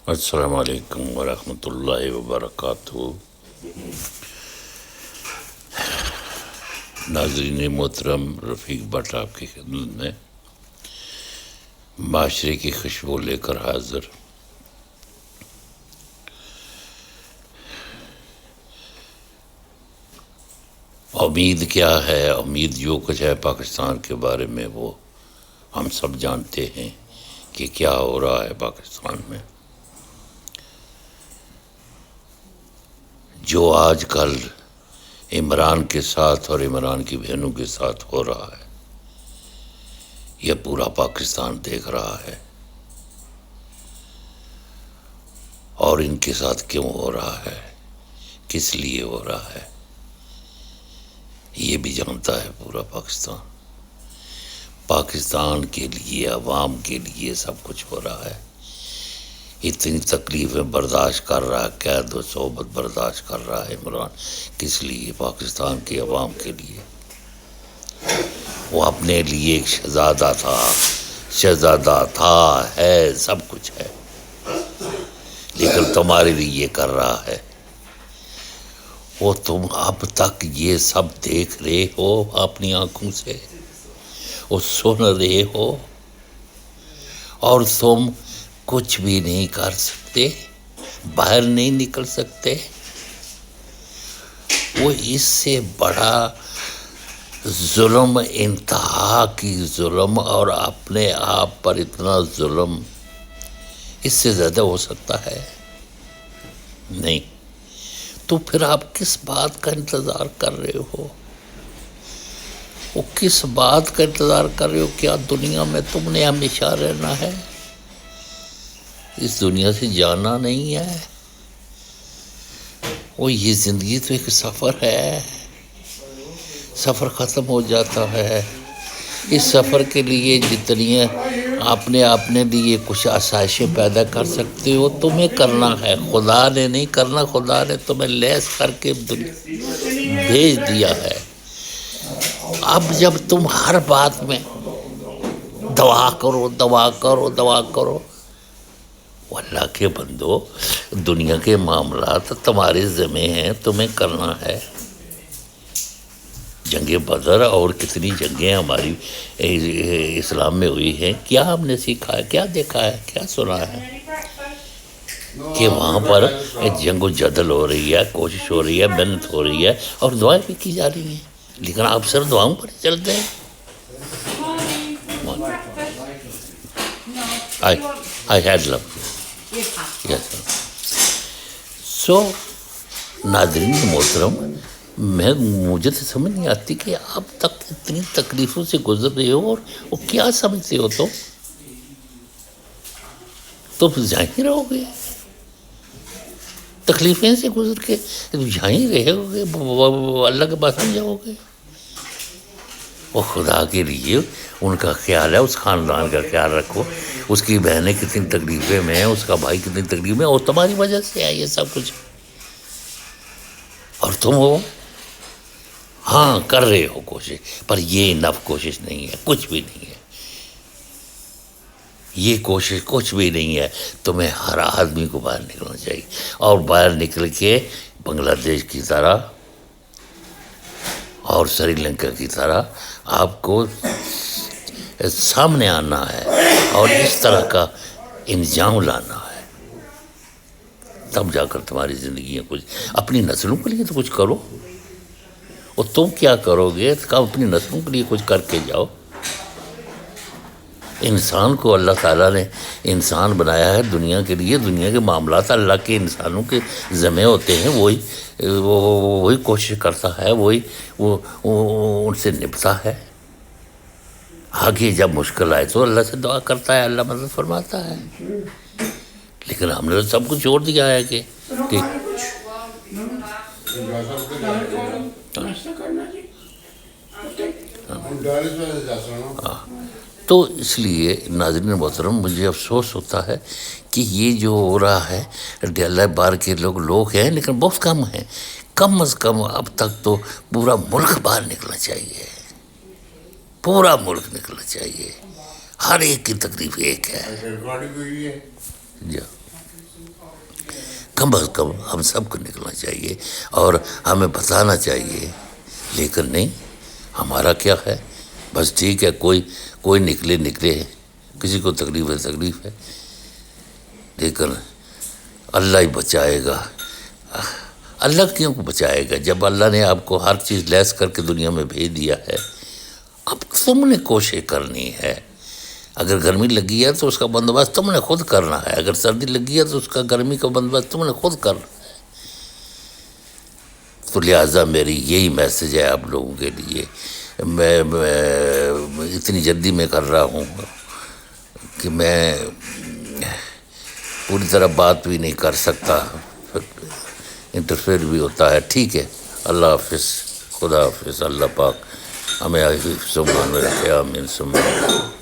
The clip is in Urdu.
السلام علیکم ورحمۃ اللہ وبرکاتہ۔ ناظرین محترم، رفیق بٹ آپ کی خدمت میں معاشرے کی خوشبو لے کر حاضر۔ امید کیا ہے؟ امید جو کچھ ہے پاکستان کے بارے میں وہ ہم سب جانتے ہیں کہ کیا ہو رہا ہے پاکستان میں۔ جو آج کل عمران کے ساتھ اور عمران کی بہنوں کے ساتھ ہو رہا ہے، یہ پورا پاکستان دیکھ رہا ہے، اور ان کے ساتھ کیوں ہو رہا ہے، کس لیے ہو رہا ہے، یہ بھی جانتا ہے پورا پاکستان۔ پاکستان کے لیے، عوام کے لیے سب کچھ ہو رہا ہے۔ اتنی تکلیفیں برداشت کر رہا ہے، قید و صحبت برداشت کر رہا ہے عمران، کس لیے؟ پاکستان کے عوام کے لیے۔ وہ اپنے لیے ایک شہزادہ تھا، ہے، سب کچھ ہے، لیکن تمہارے لیے یہ کر رہا ہے۔ وہ تم اب تک یہ سب دیکھ رہے ہو اپنی آنکھوں سے، وہ سن رہے ہو، اور تم کچھ بھی نہیں کر سکتے، باہر نہیں نکل سکتے۔ وہ اس سے بڑا ظلم، انتہا کی ظلم، اور اپنے آپ پر اتنا ظلم اس سے زیادہ ہو سکتا ہے؟ نہیں۔ تو پھر آپ کس بات کا انتظار کر رہے ہو؟ وہ کس بات کا انتظار کر رہے ہو؟ کیا دنیا میں تم نے ہمیشہ رہنا ہے؟ اس دنیا سے جانا نہیں ہے۔ وہ یہ زندگی تو ایک سفر ہے، سفر ختم ہو جاتا ہے۔ اس سفر کے لیے جتنی اپنے لیے کچھ آسائشیں پیدا کر سکتے ہو تمہیں کرنا ہے، خدا نے نہیں کرنا۔ خدا نے تمہیں لیس کر کے بھیج دیا ہے۔ اب جب تم ہر بات میں دعا کرو، اللہ کے بندو، دنیا کے معاملات تمہارے ذمہ ہیں، تمہیں کرنا ہے۔ جنگ بدر اور کتنی جنگیں ہماری اسلام میں ہوئی ہیں، کیا ہم نے سیکھا ہے، کیا دیکھا ہے، کیا سنا ہے؟ کہ وہاں پر جنگ و جدل ہو رہی ہے، کوشش ہو رہی ہے، محنت ہو رہی ہے، اور دعائیں بھی کی جا رہی ہیں، لیکن آپ صرف دعاؤں پر چلتے ہیں۔ I had love. Yes. So, ناظرین محترم، مجھے تو سمجھ نہیں آتی کہ اب تک اتنی تکلیفوں سے گزر رہے ہو، اور کیا سمجھتے ہو تو ظاہر رہو گے، تکلیفیں سے گزر کے یہیں رہو گے، اللہ کے پاس نہیں جاؤ گے۔ وہ خدا کے لیے ان کا خیال ہے، اس خاندان کا خیال رکھو، اس کی بہنیں کتنی تکلیفیں میں ہیں، اس کا بھائی کتنی تکلیف میں، اور تمہاری وجہ سے ہے یہ سب کچھ، اور تم ہو ہاں کر رہے ہو کوشش، پر یہ انف کوشش نہیں ہے، کچھ بھی نہیں ہے، یہ کوشش کچھ بھی نہیں ہے۔ تمہیں ہر آدمی کو باہر نکلنا چاہیے، اور باہر نکل کے بنگلہ دیش کی طرح اور سری لنکا کی طرح آپ کو سامنے آنا ہے، اور اس طرح کا انجام لانا ہے، تب جا کر تمہاری زندگیاں کچھ، اپنی نسلوں کے لیے تو کچھ کرو۔ اور تم کیا کرو گے؟ اپنی نسلوں کے لیے کچھ کر کے جاؤ۔ انسان کو اللہ تعالیٰ نے انسان بنایا ہے دنیا کے لیے، دنیا کے معاملات اللہ کے انسانوں کے ذمہ ہوتے ہیں، وہی کوشش کرتا ہے، وہی ان سے نپٹتا ہے۔ آگے جب مشکل آئے تو اللہ سے دعا کرتا ہے، اللہ مدد فرماتا ہے، لیکن ہم نے تو سب کچھ چھوڑ دیا ہے کہ تو اس لیے ناظرین محترم، مجھے افسوس ہوتا ہے کہ یہ جو ہو رہا ہے، ڈیلہ بار کے لوگ ہیں لیکن بہت کم ہیں، کم از کم اب تک تو پورا ملک باہر نکلنا چاہیے، پورا ملک نکلنا چاہیے، ہر ایک کی تکلیف ایک ہے۔ کم از کم ہم سب کو نکلنا چاہیے اور ہمیں بتانا چاہیے، لیکن نہیں، ہمارا کیا ہے، بس ٹھیک ہے، کوئی نکلے، کسی کو تکلیف ہے، لیکن اللہ ہی بچائے گا۔ اللہ کیوں بچائے گا جب اللہ نے آپ کو ہر چیز لیس کر کے دنیا میں بھیج دیا ہے؟ اب تم نے کوشش کرنی ہے۔ اگر گرمی لگی ہے تو اس کا بندوبست تم نے خود کرنا ہے، اگر سردی لگی ہے تو اس کا گرمی کا بندوبست تم نے خود کرنا ہے۔ تو لہٰذا میری یہی میسج ہے آپ لوگوں کے لیے۔ میں اتنی جلدی میں کر رہا ہوں کہ میں پوری طرح بات بھی نہیں کر سکتا، انٹرفیئر بھی ہوتا ہے۔ ٹھیک ہے، اللہ حافظ، خدا حافظ، اللہ پاک ہمیں حفظ و امان میں رکھے، آمین ثم آمین۔